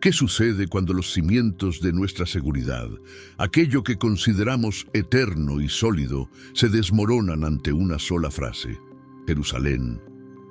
¿Qué sucede cuando los cimientos de nuestra seguridad, aquello que consideramos eterno y sólido, se desmoronan ante una sola frase? Jerusalén,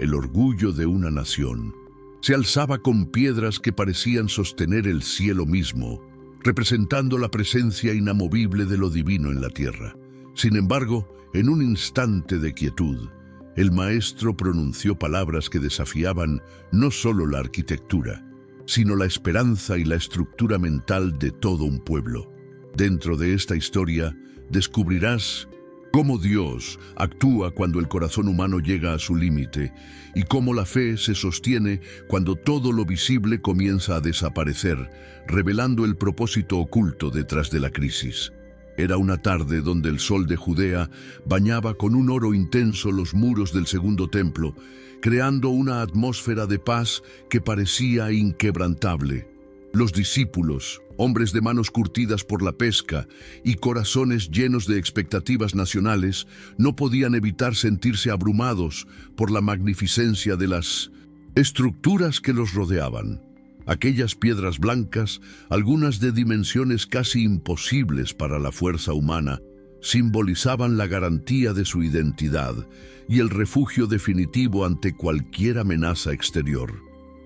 el orgullo de una nación, se alzaba con piedras que parecían sostener el cielo mismo, representando la presencia inamovible de lo divino en la tierra. Sin embargo, en un instante de quietud, el maestro pronunció palabras que desafiaban no solo la arquitectura, sino la esperanza y la estructura mental de todo un pueblo. Dentro de esta historia, descubrirás cómo Dios actúa cuando el corazón humano llega a su límite y cómo la fe se sostiene cuando todo lo visible comienza a desaparecer, revelando el propósito oculto detrás de la crisis. Era una tarde donde el sol de Judea bañaba con un oro intenso los muros del segundo templo, creando una atmósfera de paz que parecía inquebrantable. Los discípulos, hombres de manos curtidas por la pesca y corazones llenos de expectativas nacionales, no podían evitar sentirse abrumados por la magnificencia de las estructuras que los rodeaban. Aquellas piedras blancas, algunas de dimensiones casi imposibles para la fuerza humana, simbolizaban la garantía de su identidad y el refugio definitivo ante cualquier amenaza exterior.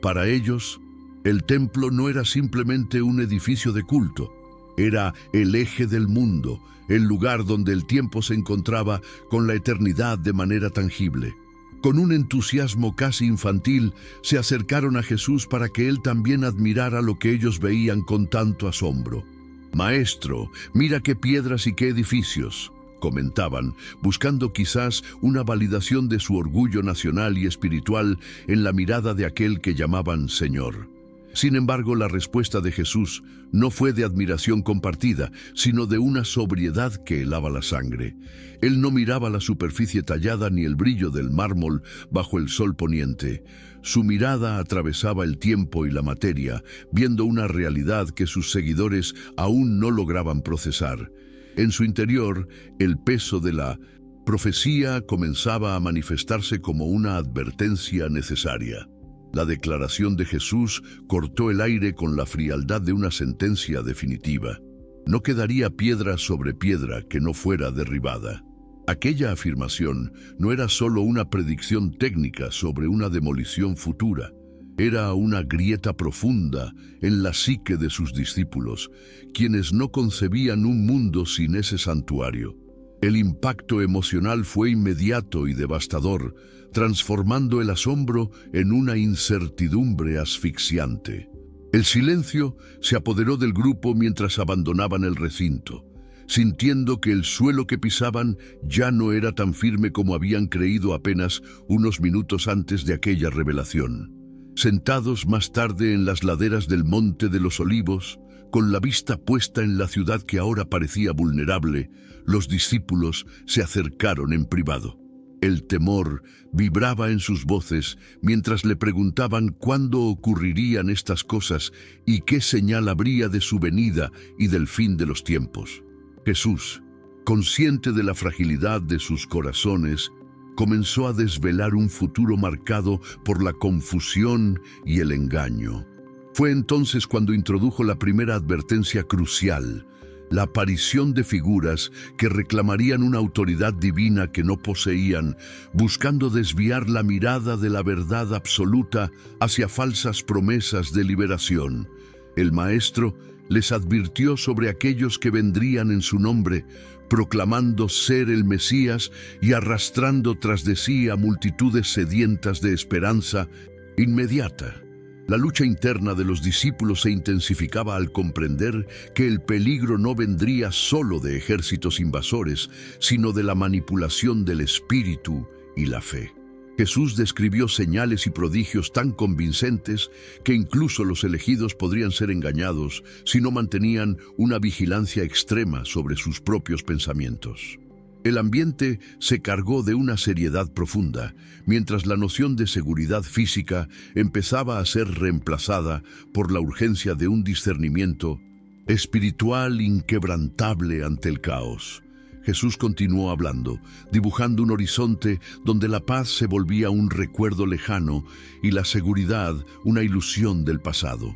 Para ellos, el templo no era simplemente un edificio de culto, era el eje del mundo, el lugar donde el tiempo se encontraba con la eternidad de manera tangible. Con un entusiasmo casi infantil, se acercaron a Jesús para que él también admirara lo que ellos veían con tanto asombro. «Maestro, mira qué piedras y qué edificios», comentaban, buscando quizás una validación de su orgullo nacional y espiritual en la mirada de aquel que llamaban Señor. Sin embargo, la respuesta de Jesús no fue de admiración compartida, sino de una sobriedad que helaba la sangre. Él no miraba la superficie tallada ni el brillo del mármol bajo el sol poniente. Su mirada atravesaba el tiempo y la materia, viendo una realidad que sus seguidores aún no lograban procesar. En su interior, el peso de la profecía comenzaba a manifestarse como una advertencia necesaria. La declaración de Jesús cortó el aire con la frialdad de una sentencia definitiva. No quedaría piedra sobre piedra que no fuera derribada. Aquella afirmación no era solo una predicción técnica sobre una demolición futura. Era una grieta profunda en la psique de sus discípulos, quienes no concebían un mundo sin ese santuario. El impacto emocional fue inmediato y devastador, transformando el asombro en una incertidumbre asfixiante. El silencio se apoderó del grupo mientras abandonaban el recinto, sintiendo que el suelo que pisaban ya no era tan firme como habían creído apenas unos minutos antes de aquella revelación. Sentados más tarde en las laderas del Monte de los Olivos, con la vista puesta en la ciudad que ahora parecía vulnerable, los discípulos se acercaron en privado. El temor vibraba en sus voces mientras le preguntaban cuándo ocurrirían estas cosas y qué señal habría de su venida y del fin de los tiempos. Jesús, consciente de la fragilidad de sus corazones, comenzó a desvelar un futuro marcado por la confusión y el engaño. Fue entonces cuando introdujo la primera advertencia crucial, la aparición de figuras que reclamarían una autoridad divina que no poseían, buscando desviar la mirada de la verdad absoluta hacia falsas promesas de liberación. El Maestro les advirtió sobre aquellos que vendrían en su nombre, proclamando ser el Mesías y arrastrando tras de sí a multitudes sedientas de esperanza inmediata. La lucha interna de los discípulos se intensificaba al comprender que el peligro no vendría solo de ejércitos invasores, sino de la manipulación del espíritu y la fe. Jesús describió señales y prodigios tan convincentes que incluso los elegidos podrían ser engañados si no mantenían una vigilancia extrema sobre sus propios pensamientos. El ambiente se cargó de una seriedad profunda, mientras la noción de seguridad física empezaba a ser reemplazada por la urgencia de un discernimiento espiritual inquebrantable ante el caos. Jesús continuó hablando, dibujando un horizonte donde la paz se volvía un recuerdo lejano y la seguridad una ilusión del pasado.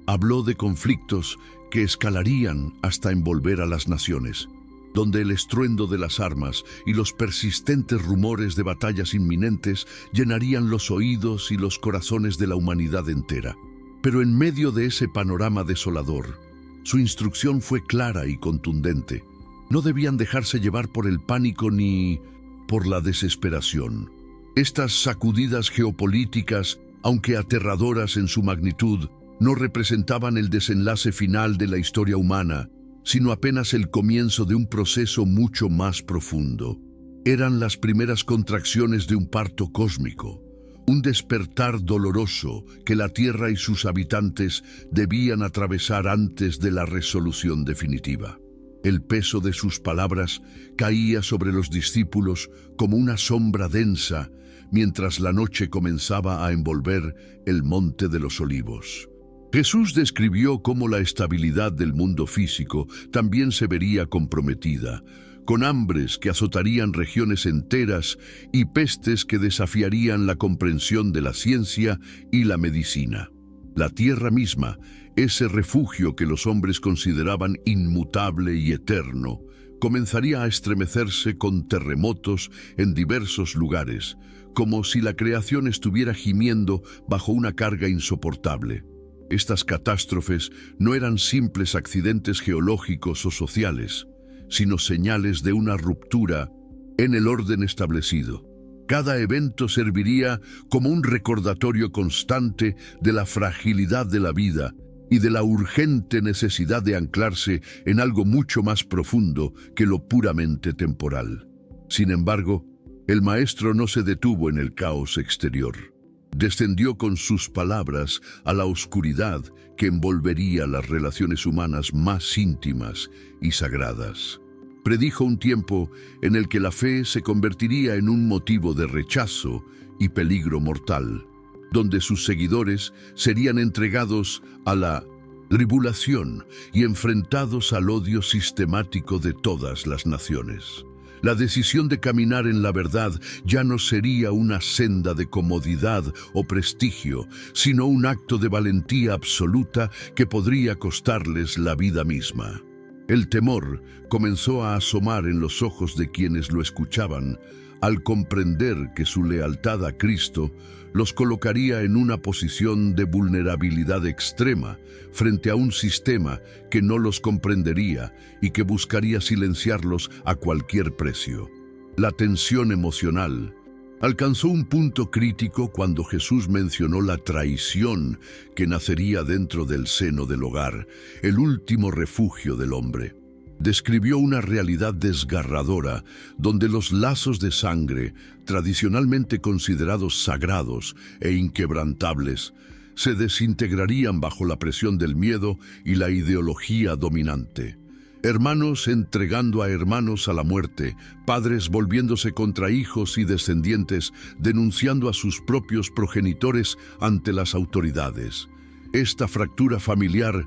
Habló de conflictos que escalarían hasta envolver a las naciones, donde el estruendo de las armas y los persistentes rumores de batallas inminentes llenarían los oídos y los corazones de la humanidad entera. Pero en medio de ese panorama desolador, su instrucción fue clara y contundente. No debían dejarse llevar por el pánico ni por la desesperación. Estas sacudidas geopolíticas, aunque aterradoras en su magnitud, no representaban el desenlace final de la historia humana, sino apenas el comienzo de un proceso mucho más profundo. Eran las primeras contracciones de un parto cósmico, un despertar doloroso que la Tierra y sus habitantes debían atravesar antes de la resolución definitiva. El peso de sus palabras caía sobre los discípulos como una sombra densa, mientras la noche comenzaba a envolver el Monte de los Olivos. Jesús describió cómo la estabilidad del mundo físico también se vería comprometida, con hambres que azotarían regiones enteras y pestes que desafiarían la comprensión de la ciencia y la medicina. La tierra misma, ese refugio que los hombres consideraban inmutable y eterno, comenzaría a estremecerse con terremotos en diversos lugares, como si la creación estuviera gimiendo bajo una carga insoportable. Estas catástrofes no eran simples accidentes geológicos o sociales, sino señales de una ruptura en el orden establecido. Cada evento serviría como un recordatorio constante de la fragilidad de la vida y de la urgente necesidad de anclarse en algo mucho más profundo que lo puramente temporal. Sin embargo, el Maestro no se detuvo en el caos exterior. Descendió con sus palabras a la oscuridad que envolvería las relaciones humanas más íntimas y sagradas. Predijo un tiempo en el que la fe se convertiría en un motivo de rechazo y peligro mortal, donde sus seguidores serían entregados a la tribulación y enfrentados al odio sistemático de todas las naciones. La decisión de caminar en la verdad ya no sería una senda de comodidad o prestigio, sino un acto de valentía absoluta que podría costarles la vida misma. El temor comenzó a asomar en los ojos de quienes lo escuchaban, al comprender que su lealtad a Cristo los colocaría en una posición de vulnerabilidad extrema frente a un sistema que no los comprendería y que buscaría silenciarlos a cualquier precio. La tensión emocional alcanzó un punto crítico cuando Jesús mencionó la traición que nacería dentro del seno del hogar, el último refugio del hombre. Describió una realidad desgarradora donde los lazos de sangre, tradicionalmente considerados sagrados e inquebrantables, se desintegrarían bajo la presión del miedo y la ideología dominante. Hermanos entregando a hermanos a la muerte, padres volviéndose contra hijos y descendientes, denunciando a sus propios progenitores ante las autoridades. Esta fractura familiar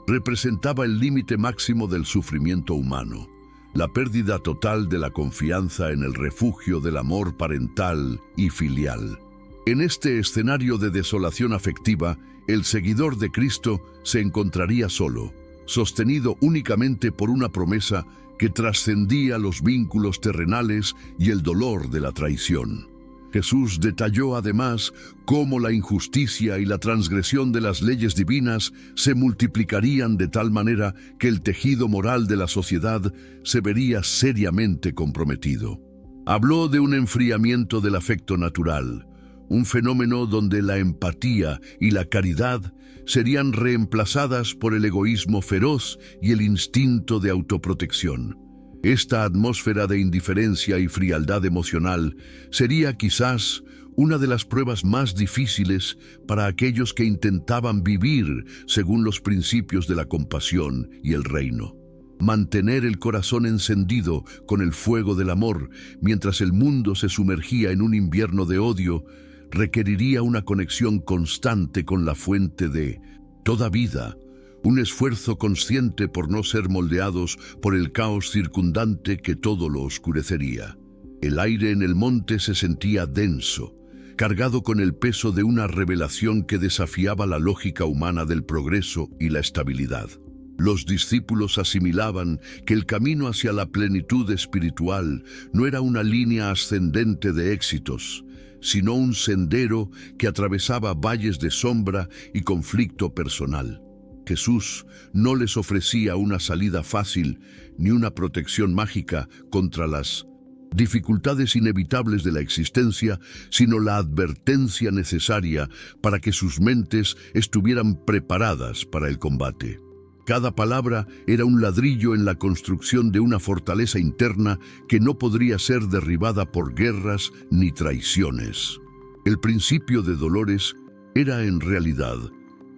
representaba el límite máximo del sufrimiento humano, la pérdida total de la confianza en el refugio del amor parental y filial. En este escenario de desolación afectiva, el seguidor de Cristo se encontraría solo, sostenido únicamente por una promesa que trascendía los vínculos terrenales y el dolor de la traición. Jesús detalló además cómo la injusticia y la transgresión de las leyes divinas se multiplicarían de tal manera que el tejido moral de la sociedad se vería seriamente comprometido. Habló de un enfriamiento del afecto natural, un fenómeno donde la empatía y la caridad serían reemplazadas por el egoísmo feroz y el instinto de autoprotección. Esta atmósfera de indiferencia y frialdad emocional sería quizás una de las pruebas más difíciles para aquellos que intentaban vivir según los principios de la compasión y el reino. Mantener el corazón encendido con el fuego del amor mientras el mundo se sumergía en un invierno de odio requeriría una conexión constante con la fuente de toda vida, un esfuerzo consciente por no ser moldeados por el caos circundante que todo lo oscurecería. El aire en el monte se sentía denso. cargado con el peso de una revelación que desafiaba la lógica humana del progreso y la estabilidad. Los discípulos asimilaban que el camino hacia la plenitud espiritual no era una línea ascendente de éxitos, sino un sendero que atravesaba valles de sombra y conflicto personal. Jesús no les ofrecía una salida fácil ni una protección mágica contra las dificultades inevitables de la existencia, sino la advertencia necesaria para que sus mentes estuvieran preparadas para el combate. Cada palabra era un ladrillo en la construcción de una fortaleza interna que no podría ser derribada por guerras ni traiciones. El principio de dolores era en realidad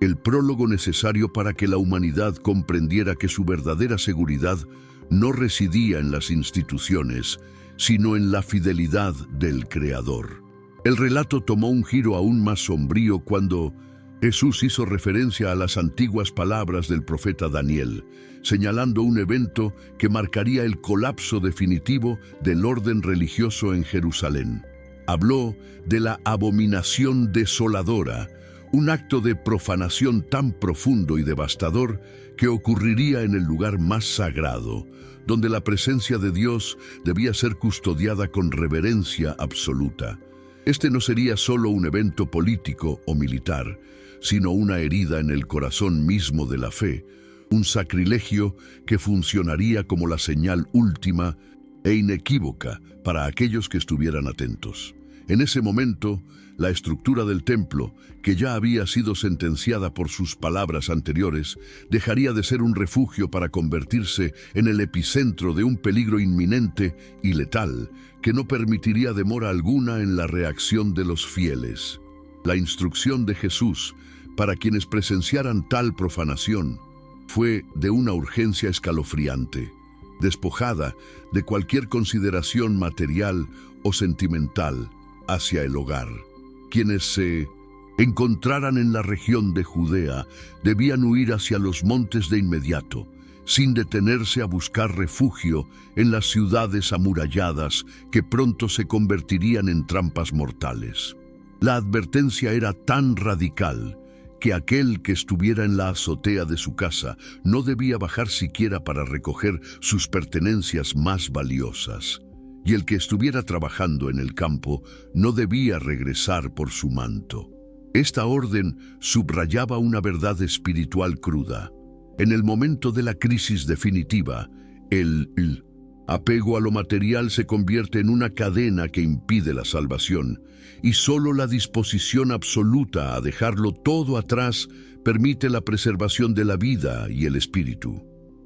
el prólogo necesario para que la humanidad comprendiera que su verdadera seguridad no residía en las instituciones, sino en la fidelidad del Creador. El relato tomó un giro aún más sombrío cuando Jesús hizo referencia a las antiguas palabras del profeta Daniel, señalando un evento que marcaría el colapso definitivo del orden religioso en Jerusalén. Habló de la abominación desoladora, un acto de profanación tan profundo y devastador que ocurriría en el lugar más sagrado, donde la presencia de Dios debía ser custodiada con reverencia absoluta. Este no sería solo un evento político o militar, sino una herida en el corazón mismo de la fe, un sacrilegio que funcionaría como la señal última e inequívoca para aquellos que estuvieran atentos. En ese momento, la estructura del templo, que ya había sido sentenciada por sus palabras anteriores, dejaría de ser un refugio para convertirse en el epicentro de un peligro inminente y letal que no permitiría demora alguna en la reacción de los fieles. La instrucción de Jesús para quienes presenciaran tal profanación fue de una urgencia escalofriante, despojada de cualquier consideración material o sentimental hacia el hogar. Quienes se encontraran en la región de Judea debían huir hacia los montes de inmediato, sin detenerse a buscar refugio en las ciudades amuralladas que pronto se convertirían en trampas mortales. La advertencia era tan radical que aquel que estuviera en la azotea de su casa no debía bajar siquiera para recoger sus pertenencias más valiosas, y el que estuviera trabajando en el campo no debía regresar por su manto. Esta orden subrayaba una verdad espiritual cruda. En el momento de la crisis definitiva, el apego a lo material se convierte en una cadena que impide la salvación, y solo la disposición absoluta a dejarlo todo atrás permite la preservación de la vida y el espíritu.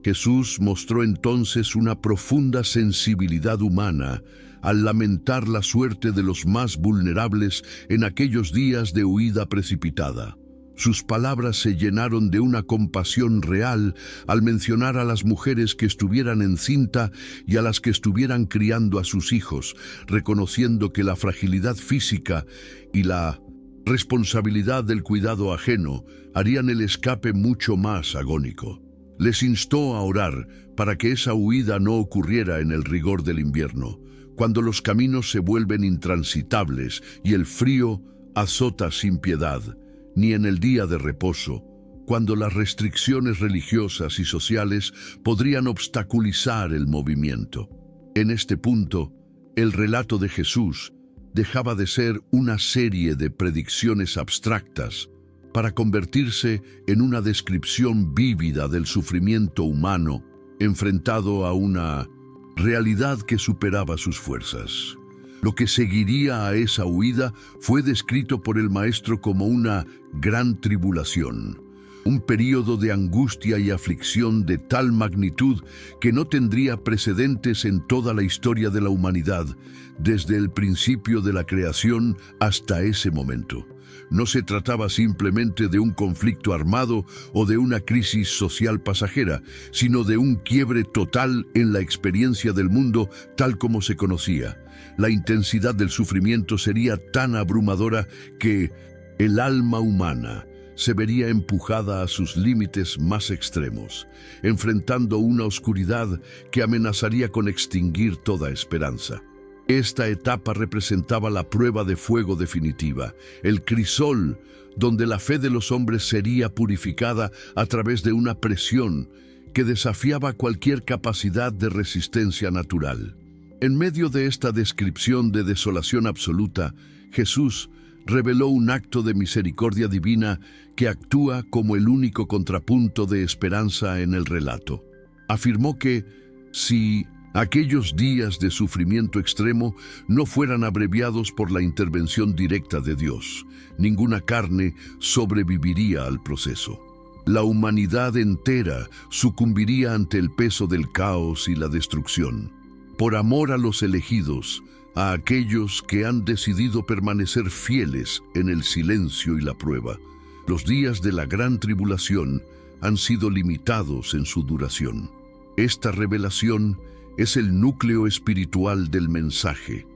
Jesús mostró entonces una profunda sensibilidad humana al lamentar la suerte de los más vulnerables en aquellos días de huida precipitada. Sus palabras se llenaron de una compasión real al mencionar a las mujeres que estuvieran encinta y a las que estuvieran criando a sus hijos, reconociendo que la fragilidad física y la responsabilidad del cuidado ajeno harían el escape mucho más agónico. Les instó a orar para que esa huida no ocurriera en el rigor del invierno, cuando los caminos se vuelven intransitables y el frío azota sin piedad, ni en el día de reposo, cuando las restricciones religiosas y sociales podrían obstaculizar el movimiento. En este punto, el relato de Jesús dejaba de ser una serie de predicciones abstractas para convertirse en una descripción vívida del sufrimiento humano enfrentado a una realidad que superaba sus fuerzas. Lo que seguiría a esa huida fue descrito por el Maestro como una gran tribulación, un período de angustia y aflicción de tal magnitud que no tendría precedentes en toda la historia de la humanidad, desde el principio de la creación hasta ese momento. No se trataba simplemente de un conflicto armado o de una crisis social pasajera, sino de un quiebre total en la experiencia del mundo tal como se conocía. La intensidad del sufrimiento sería tan abrumadora que el alma humana se vería empujada a sus límites más extremos, enfrentando una oscuridad que amenazaría con extinguir toda esperanza. Esta etapa representaba la prueba de fuego definitiva, el crisol, donde la fe de los hombres sería purificada a través de una presión que desafiaba cualquier capacidad de resistencia natural. En medio de esta descripción de desolación absoluta, Jesús reveló un acto de misericordia divina que actúa como el único contrapunto de esperanza en el relato. Afirmó que, si aquellos días de sufrimiento extremo no fueran abreviados por la intervención directa de Dios, ninguna carne sobreviviría al proceso. La humanidad entera sucumbiría ante el peso del caos y la destrucción. Por amor a los elegidos, a aquellos que han decidido permanecer fieles en el silencio y la prueba, los días de la gran tribulación han sido limitados en su duración. Esta revelación es el núcleo espiritual del mensaje.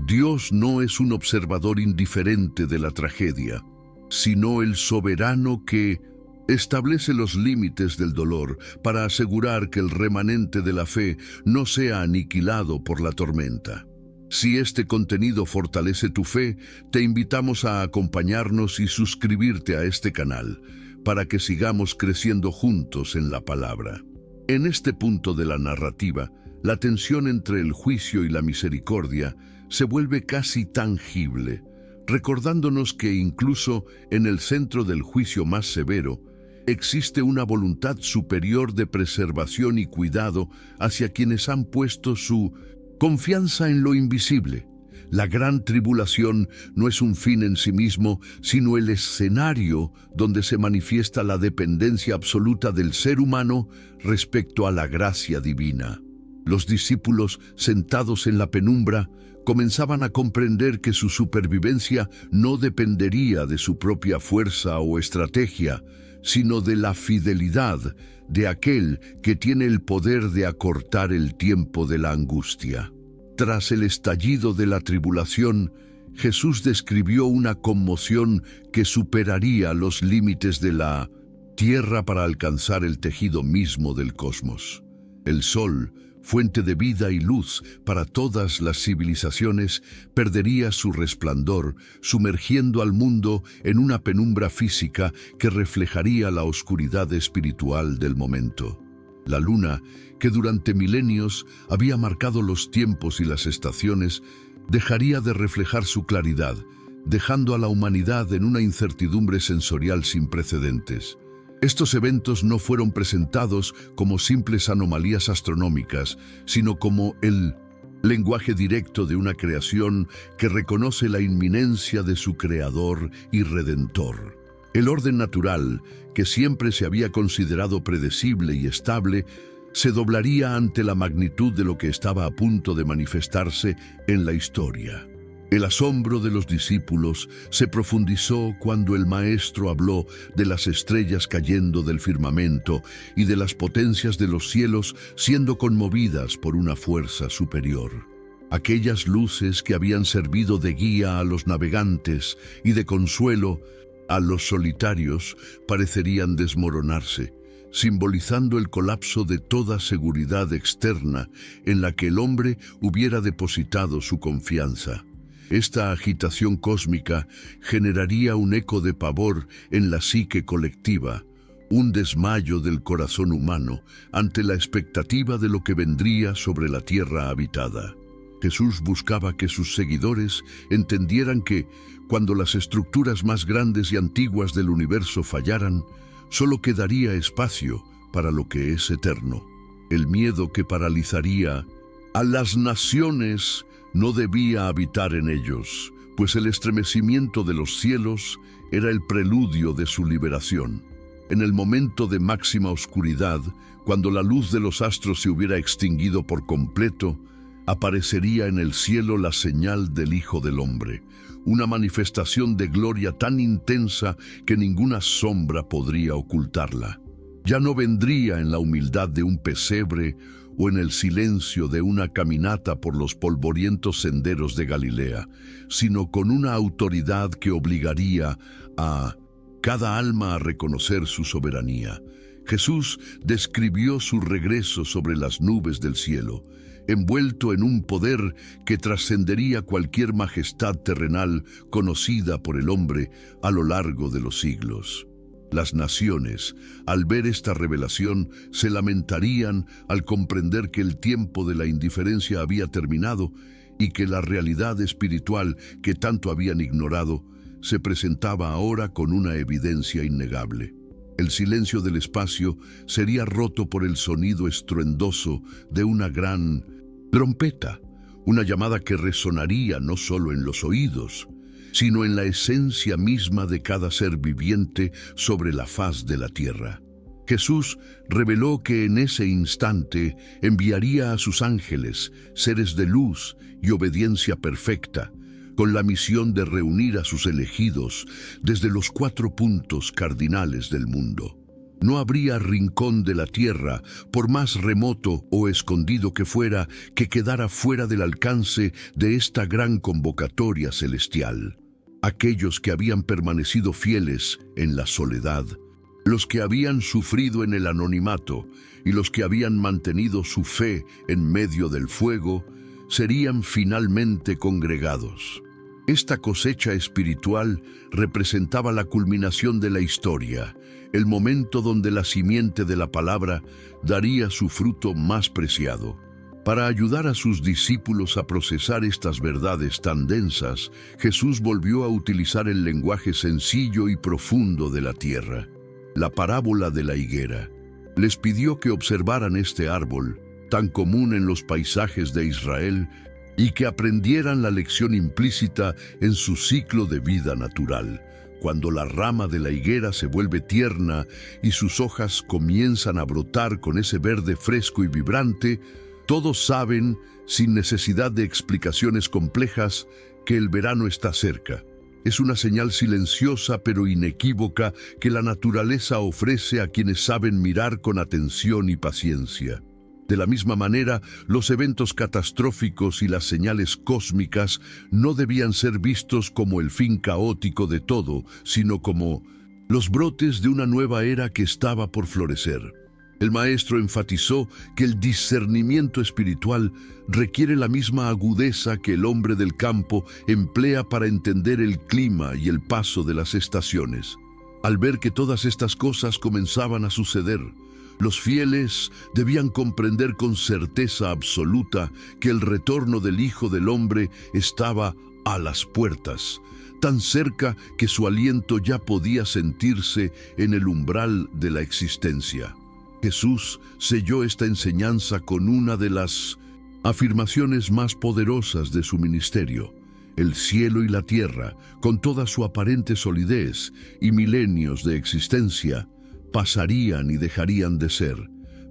Dios no es un observador indiferente de la tragedia, sino el soberano que establece los límites del dolor para asegurar que el remanente de la fe no sea aniquilado por la tormenta. Si este contenido fortalece tu fe, te invitamos a acompañarnos y suscribirte a este canal para que sigamos creciendo juntos en la palabra. En este punto de la narrativa, la tensión entre el juicio y la misericordia se vuelve casi tangible, recordándonos que incluso en el centro del juicio más severo, existe una voluntad superior de preservación y cuidado hacia quienes han puesto su confianza en lo invisible. La gran tribulación no es un fin en sí mismo, sino el escenario donde se manifiesta la dependencia absoluta del ser humano respecto a la gracia divina. Los discípulos, sentados en la penumbra, comenzaban a comprender que su supervivencia no dependería de su propia fuerza o estrategia, sino de la fidelidad de aquel que tiene el poder de acortar el tiempo de la angustia. Tras el estallido de la tribulación, Jesús describió una conmoción que superaría los límites de la tierra para alcanzar el tejido mismo del cosmos. El sol, fuente de vida y luz para todas las civilizaciones, perdería su resplandor, sumergiendo al mundo en una penumbra física que reflejaría la oscuridad espiritual del momento. La luna, que durante milenios había marcado los tiempos y las estaciones, dejaría de reflejar su claridad, dejando a la humanidad en una incertidumbre sensorial sin precedentes. Estos eventos no fueron presentados como simples anomalías astronómicas, sino como el lenguaje directo de una creación que reconoce la inminencia de su creador y redentor. El orden natural, que siempre se había considerado predecible y estable, se doblaría ante la magnitud de lo que estaba a punto de manifestarse en la historia. El asombro de los discípulos se profundizó cuando el Maestro habló de las estrellas cayendo del firmamento y de las potencias de los cielos siendo conmovidas por una fuerza superior. Aquellas luces que habían servido de guía a los navegantes y de consuelo a los solitarios parecerían desmoronarse, simbolizando el colapso de toda seguridad externa en la que el hombre hubiera depositado su confianza. Esta agitación cósmica generaría un eco de pavor en la psique colectiva, un desmayo del corazón humano ante la expectativa de lo que vendría sobre la tierra habitada. Jesús buscaba que sus seguidores entendieran que, cuando las estructuras más grandes y antiguas del universo fallaran, solo quedaría espacio para lo que es eterno. El miedo que paralizaría a las naciones no debía habitar en ellos, pues el estremecimiento de los cielos era el preludio de su liberación. En el momento de máxima oscuridad, cuando la luz de los astros se hubiera extinguido por completo, aparecería en el cielo la señal del Hijo del Hombre, una manifestación de gloria tan intensa que ninguna sombra podría ocultarla. Ya no vendría en la humildad de un pesebre o en el silencio de una caminata por los polvorientos senderos de Galilea, sino con una autoridad que obligaría a cada alma a reconocer su soberanía. Jesús describió su regreso sobre las nubes del cielo, envuelto en un poder que trascendería cualquier majestad terrenal conocida por el hombre a lo largo de los siglos. Las naciones, al ver esta revelación, se lamentarían al comprender que el tiempo de la indiferencia había terminado y que la realidad espiritual que tanto habían ignorado se presentaba ahora con una evidencia innegable. El silencio del espacio sería roto por el sonido estruendoso de una gran trompeta, una llamada que resonaría no solo en los oídos, sino en la esencia misma de cada ser viviente sobre la faz de la tierra. Jesús reveló que en ese instante enviaría a sus ángeles, seres de luz y obediencia perfecta, con la misión de reunir a sus elegidos desde los 4 puntos cardinales del mundo. No habría rincón de la tierra, por más remoto o escondido que fuera, que quedara fuera del alcance de esta gran convocatoria celestial. Aquellos que habían permanecido fieles en la soledad, los que habían sufrido en el anonimato y los que habían mantenido su fe en medio del fuego, serían finalmente congregados. Esta cosecha espiritual representaba la culminación de la historia, el momento donde la simiente de la palabra daría su fruto más preciado. Para ayudar a sus discípulos a procesar estas verdades tan densas, Jesús volvió a utilizar el lenguaje sencillo y profundo de la tierra, la parábola de la higuera. Les pidió que observaran este árbol, tan común en los paisajes de Israel, y que aprendieran la lección implícita en su ciclo de vida natural. Cuando la rama de la higuera se vuelve tierna y sus hojas comienzan a brotar con ese verde fresco y vibrante, todos saben, sin necesidad de explicaciones complejas, que el verano está cerca. Es una señal silenciosa pero inequívoca que la naturaleza ofrece a quienes saben mirar con atención y paciencia. De la misma manera, los eventos catastróficos y las señales cósmicas no debían ser vistos como el fin caótico de todo, sino como los brotes de una nueva era que estaba por florecer. El maestro enfatizó que el discernimiento espiritual requiere la misma agudeza que el hombre del campo emplea para entender el clima y el paso de las estaciones. Al ver que todas estas cosas comenzaban a suceder, los fieles debían comprender con certeza absoluta que el retorno del Hijo del Hombre estaba a las puertas, tan cerca que su aliento ya podía sentirse en el umbral de la existencia. Jesús selló esta enseñanza con una de las afirmaciones más poderosas de su ministerio. El cielo y la tierra, con toda su aparente solidez y milenios de existencia, pasarían y dejarían de ser,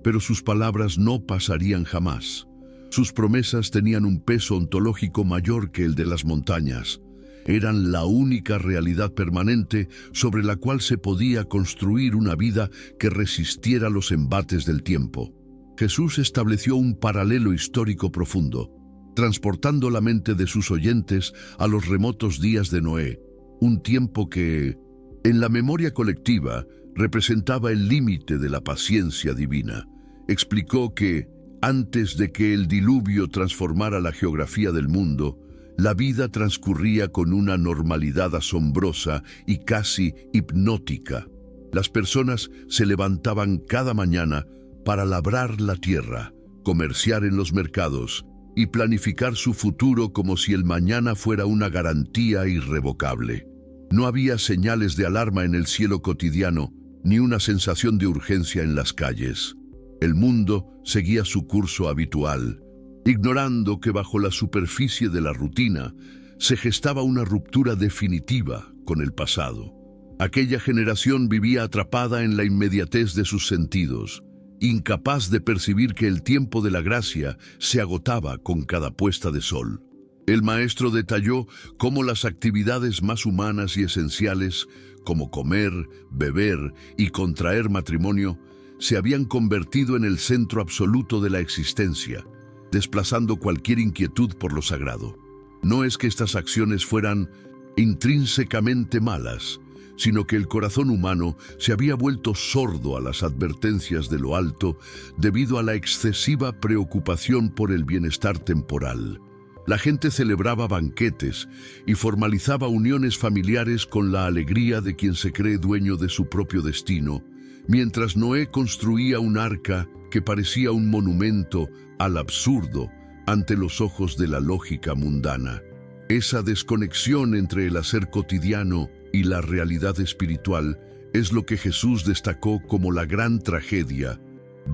pero sus palabras no pasarían jamás. Sus promesas tenían un peso ontológico mayor que el de las montañas. Eran la única realidad permanente sobre la cual se podía construir una vida que resistiera los embates del tiempo. Jesús estableció un paralelo histórico profundo, transportando la mente de sus oyentes a los remotos días de Noé, un tiempo que, en la memoria colectiva, representaba el límite de la paciencia divina. Explicó que, antes de que el diluvio transformara la geografía del mundo, la vida transcurría con una normalidad asombrosa y casi hipnótica. Las personas se levantaban cada mañana para labrar la tierra, comerciar en los mercados y planificar su futuro como si el mañana fuera una garantía irrevocable. No había señales de alarma en el cielo cotidiano, ni una sensación de urgencia en las calles. El mundo seguía su curso habitual, ignorando que bajo la superficie de la rutina se gestaba una ruptura definitiva con el pasado. Aquella generación vivía atrapada en la inmediatez de sus sentidos, incapaz de percibir que el tiempo de la gracia se agotaba con cada puesta de sol. El maestro detalló cómo las actividades más humanas y esenciales, como comer, beber y contraer matrimonio, se habían convertido en el centro absoluto de la existencia, desplazando cualquier inquietud por lo sagrado. No es que estas acciones fueran intrínsecamente malas, sino que el corazón humano se había vuelto sordo a las advertencias de lo alto debido a la excesiva preocupación por el bienestar temporal. La gente celebraba banquetes y formalizaba uniones familiares con la alegría de quien se cree dueño de su propio destino, mientras Noé construía un arca que parecía un monumento al absurdo ante los ojos de la lógica mundana. Esa desconexión entre el hacer cotidiano y la realidad espiritual es lo que Jesús destacó como la gran tragedia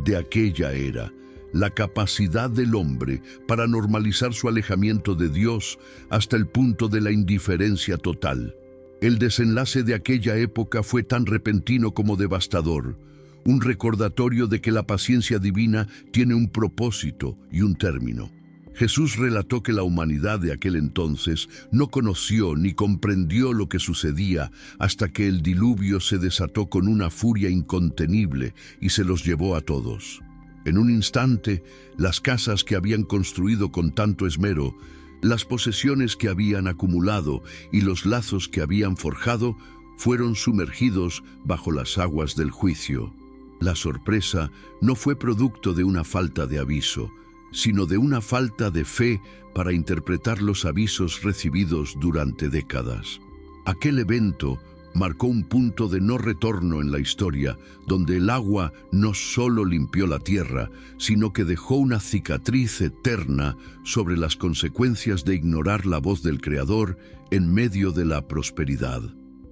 de aquella era, la capacidad del hombre para normalizar su alejamiento de Dios hasta el punto de la indiferencia total. El desenlace de aquella época fue tan repentino como devastador, un recordatorio de que la paciencia divina tiene un propósito y un término. Jesús relató que la humanidad de aquel entonces no conoció ni comprendió lo que sucedía hasta que el diluvio se desató con una furia incontenible y se los llevó a todos. En un instante, las casas que habían construido con tanto esmero, las posesiones que habían acumulado y los lazos que habían forjado fueron sumergidos bajo las aguas del juicio. La sorpresa no fue producto de una falta de aviso, sino de una falta de fe para interpretar los avisos recibidos durante décadas. Aquel evento marcó un punto de no retorno en la historia, donde el agua no solo limpió la tierra, sino que dejó una cicatriz eterna sobre las consecuencias de ignorar la voz del Creador en medio de la prosperidad.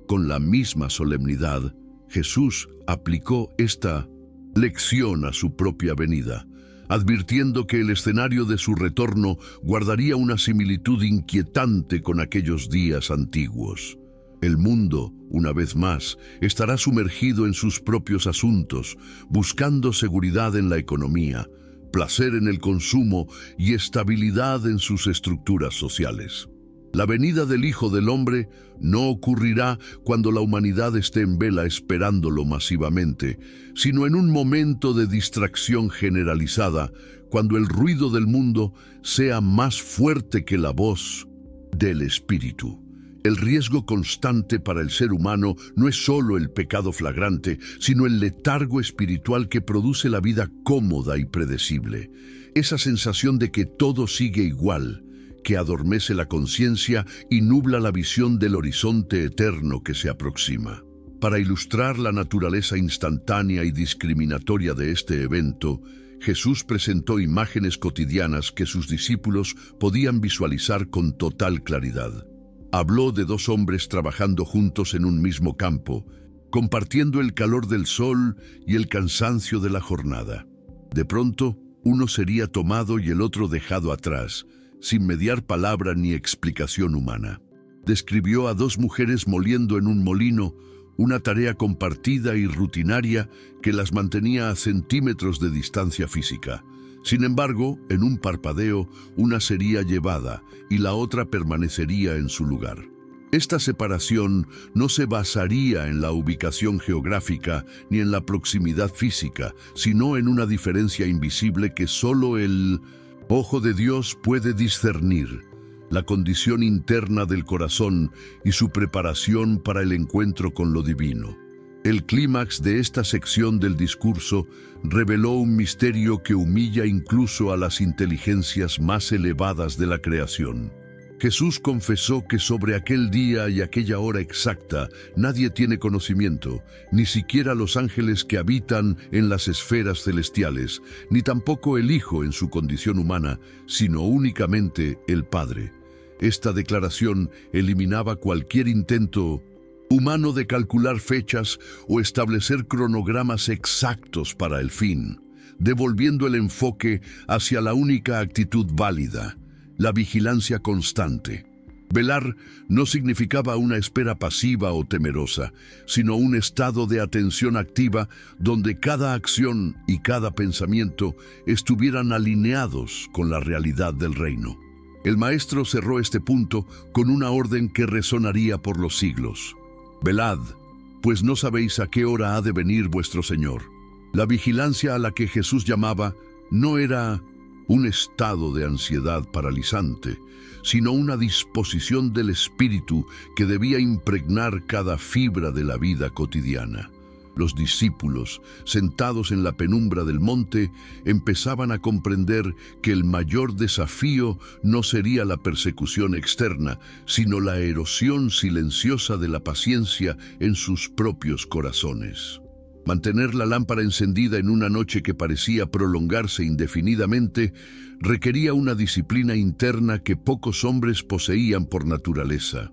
Con la misma solemnidad, Jesús aplicó esta lección a su propia venida, advirtiendo que el escenario de su retorno guardaría una similitud inquietante con aquellos días antiguos. El mundo, una vez más, estará sumergido en sus propios asuntos, buscando seguridad en la economía, placer en el consumo y estabilidad en sus estructuras sociales. La venida del Hijo del Hombre no ocurrirá cuando la humanidad esté en vela esperándolo masivamente, sino en un momento de distracción generalizada, cuando el ruido del mundo sea más fuerte que la voz del Espíritu. El riesgo constante para el ser humano no es solo el pecado flagrante, sino el letargo espiritual que produce la vida cómoda y predecible. Esa sensación de que todo sigue igual, que adormece la conciencia y nubla la visión del horizonte eterno que se aproxima. Para ilustrar la naturaleza instantánea y discriminatoria de este evento, Jesús presentó imágenes cotidianas que sus discípulos podían visualizar con total claridad. Habló de dos hombres trabajando juntos en un mismo campo, compartiendo el calor del sol y el cansancio de la jornada. De pronto, uno sería tomado y el otro dejado atrás, sin mediar palabra ni explicación humana. Describió a dos mujeres moliendo en un molino, una tarea compartida y rutinaria que las mantenía a centímetros de distancia física. Sin embargo, en un parpadeo, una sería llevada y la otra permanecería en su lugar. Esta separación no se basaría en la ubicación geográfica ni en la proximidad física, sino en una diferencia invisible que solo el ojo de Dios puede discernir: la condición interna del corazón y su preparación para el encuentro con lo divino. El clímax de esta sección del discurso reveló un misterio que humilla incluso a las inteligencias más elevadas de la creación. Jesús confesó que sobre aquel día y aquella hora exacta nadie tiene conocimiento, ni siquiera los ángeles que habitan en las esferas celestiales, ni tampoco el Hijo en su condición humana, sino únicamente el Padre. Esta declaración eliminaba cualquier intento humano de calcular fechas o establecer cronogramas exactos para el fin, devolviendo el enfoque hacia la única actitud válida: la vigilancia constante. Velar no significaba una espera pasiva o temerosa, sino un estado de atención activa donde cada acción y cada pensamiento estuvieran alineados con la realidad del reino. El Maestro cerró este punto con una orden que resonaría por los siglos: velad, pues no sabéis a qué hora ha de venir vuestro Señor. La vigilancia a la que Jesús llamaba no era un estado de ansiedad paralizante, sino una disposición del espíritu que debía impregnar cada fibra de la vida cotidiana. Los discípulos, sentados en la penumbra del monte, empezaban a comprender que el mayor desafío no sería la persecución externa, sino la erosión silenciosa de la paciencia en sus propios corazones. Mantener la lámpara encendida en una noche que parecía prolongarse indefinidamente requería una disciplina interna que pocos hombres poseían por naturaleza.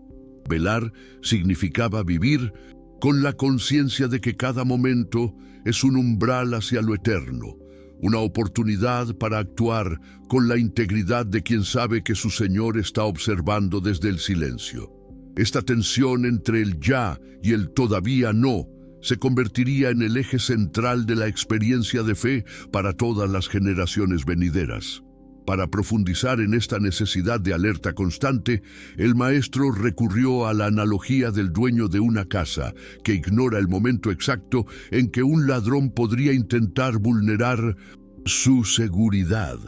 Velar significaba vivir con la conciencia de que cada momento es un umbral hacia lo eterno, una oportunidad para actuar con la integridad de quien sabe que su Señor está observando desde el silencio. Esta tensión entre el ya y el todavía no se convertiría en el eje central de la experiencia de fe para todas las generaciones venideras. Para profundizar en esta necesidad de alerta constante, el maestro recurrió a la analogía del dueño de una casa que ignora el momento exacto en que un ladrón podría intentar vulnerar su seguridad.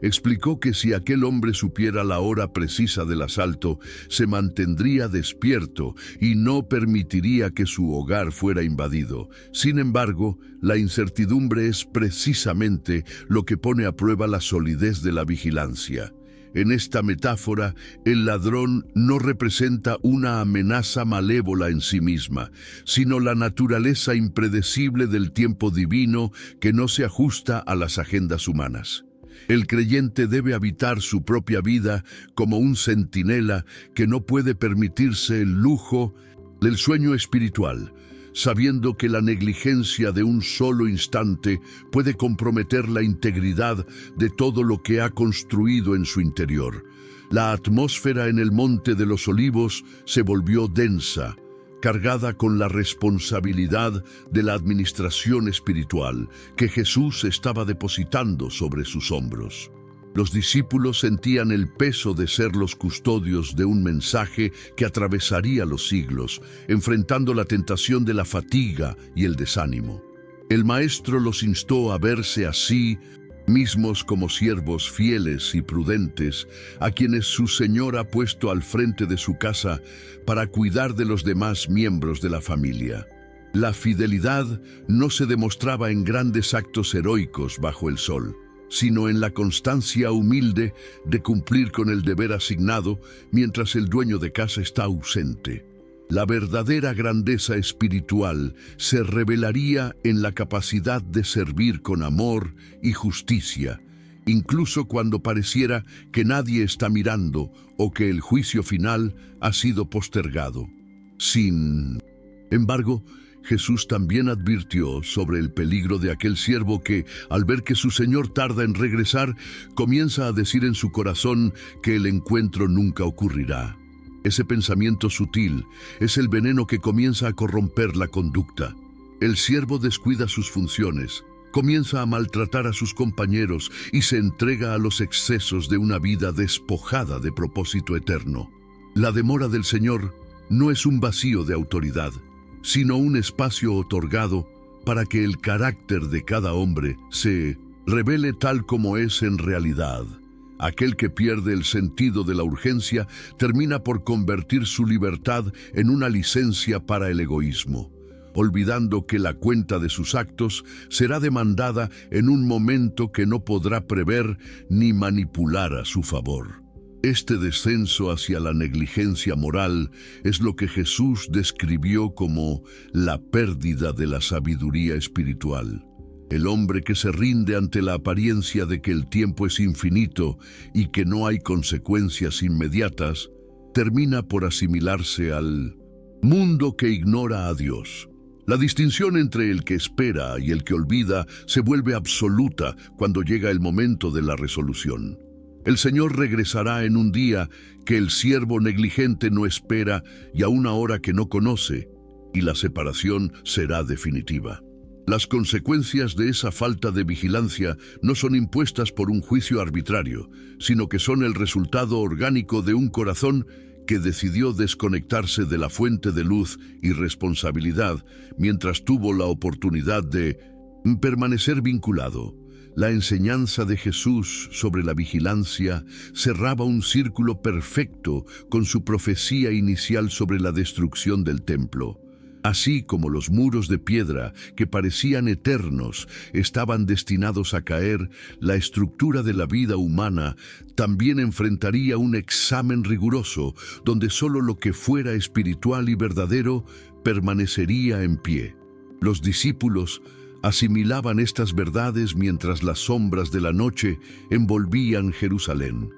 Explicó que si aquel hombre supiera la hora precisa del asalto, se mantendría despierto y no permitiría que su hogar fuera invadido. Sin embargo, la incertidumbre es precisamente lo que pone a prueba la solidez de la vigilancia. En esta metáfora, el ladrón no representa una amenaza malévola en sí misma, sino la naturaleza impredecible del tiempo divino que no se ajusta a las agendas humanas. El creyente debe habitar su propia vida como un centinela que no puede permitirse el lujo del sueño espiritual, sabiendo que la negligencia de un solo instante puede comprometer la integridad de todo lo que ha construido en su interior. La atmósfera en el Monte de los Olivos se volvió densa, cargada con la responsabilidad de la administración espiritual que Jesús estaba depositando sobre sus hombros. Los discípulos sentían el peso de ser los custodios de un mensaje que atravesaría los siglos, enfrentando la tentación de la fatiga y el desánimo. El Maestro los instó a verse así mismos como siervos fieles y prudentes, a quienes su Señor ha puesto al frente de su casa para cuidar de los demás miembros de la familia. La fidelidad no se demostraba en grandes actos heroicos bajo el sol, sino en la constancia humilde de cumplir con el deber asignado mientras el dueño de casa está ausente. La verdadera grandeza espiritual se revelaría en la capacidad de servir con amor y justicia, incluso cuando pareciera que nadie está mirando o que el juicio final ha sido postergado. Sin embargo, Jesús también advirtió sobre el peligro de aquel siervo que, al ver que su Señor tarda en regresar, comienza a decir en su corazón que el encuentro nunca ocurrirá. Ese pensamiento sutil es el veneno que comienza a corromper la conducta. El siervo descuida sus funciones, comienza a maltratar a sus compañeros y se entrega a los excesos de una vida despojada de propósito eterno. La demora del Señor no es un vacío de autoridad, sino un espacio otorgado para que el carácter de cada hombre se revele tal como es en realidad. Aquel que pierde el sentido de la urgencia termina por convertir su libertad en una licencia para el egoísmo, olvidando que la cuenta de sus actos será demandada en un momento que no podrá prever ni manipular a su favor. Este descenso hacia la negligencia moral es lo que Jesús describió como la pérdida de la sabiduría espiritual. El hombre que se rinde ante la apariencia de que el tiempo es infinito y que no hay consecuencias inmediatas, termina por asimilarse al mundo que ignora a Dios. La distinción entre el que espera y el que olvida se vuelve absoluta cuando llega el momento de la resolución. El Señor regresará en un día que el siervo negligente no espera y a una hora que no conoce, y la separación será definitiva. Las consecuencias de esa falta de vigilancia no son impuestas por un juicio arbitrario, sino que son el resultado orgánico de un corazón que decidió desconectarse de la fuente de luz y responsabilidad mientras tuvo la oportunidad de permanecer vinculado. La enseñanza de Jesús sobre la vigilancia cerraba un círculo perfecto con su profecía inicial sobre la destrucción del templo. Así como los muros de piedra, que parecían eternos, estaban destinados a caer, la estructura de la vida humana también enfrentaría un examen riguroso, donde solo lo que fuera espiritual y verdadero permanecería en pie. Los discípulos asimilaban estas verdades mientras las sombras de la noche envolvían Jerusalén,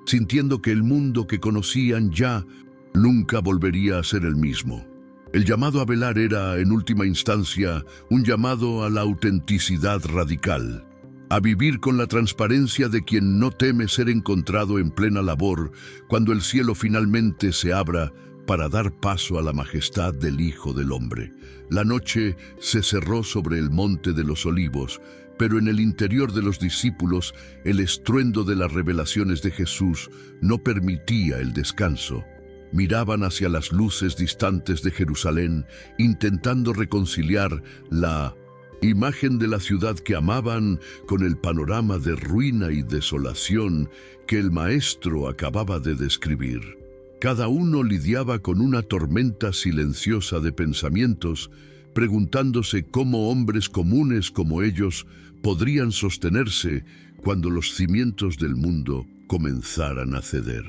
sintiendo que el mundo que conocían ya nunca volvería a ser el mismo. El llamado a velar era, en última instancia, un llamado a la autenticidad radical, a vivir con la transparencia de quien no teme ser encontrado en plena labor cuando el cielo finalmente se abra para dar paso a la majestad del Hijo del Hombre. La noche se cerró sobre el monte de los Olivos, pero en el interior de los discípulos el estruendo de las revelaciones de Jesús no permitía el descanso. Miraban hacia las luces distantes de Jerusalén, intentando reconciliar la imagen de la ciudad que amaban con el panorama de ruina y desolación que el Maestro acababa de describir. Cada uno lidiaba con una tormenta silenciosa de pensamientos, preguntándose cómo hombres comunes como ellos podrían sostenerse cuando los cimientos del mundo comenzaran a ceder.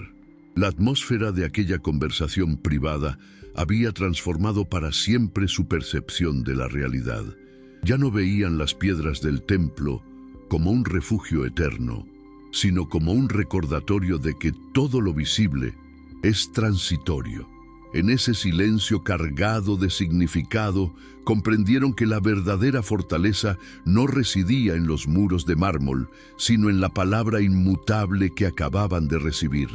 La atmósfera de aquella conversación privada había transformado para siempre su percepción de la realidad. Ya no veían las piedras del templo como un refugio eterno, sino como un recordatorio de que todo lo visible es transitorio. En ese silencio cargado de significado, comprendieron que la verdadera fortaleza no residía en los muros de mármol, sino en la palabra inmutable que acababan de recibir.